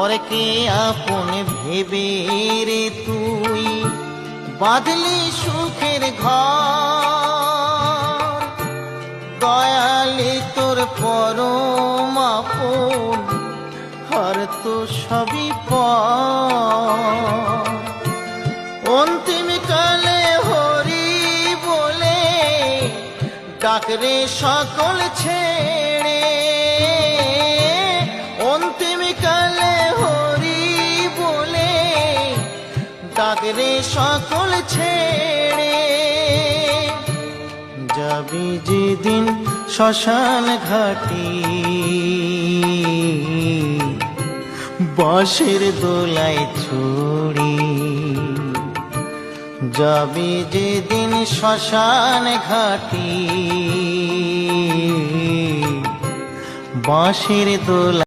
পরকে আপন ভেবে রে তুই বাঁধলি সুখের ঘর। দয়ালি তোর পরম আপন আর তো সবই পর। অন্তিম কালে হরি বলে ডাকরে সকল ছেড়ে। অন্তিম কালে হরি বলে ডাকরে সকল ছেড়ে। যাবি যেদিন শ্মশান ঘাটি বাঁশের দোলায় ছড়ি। যাবি যেদিন শ্মশান ঘাটি বাঁশের দোলায়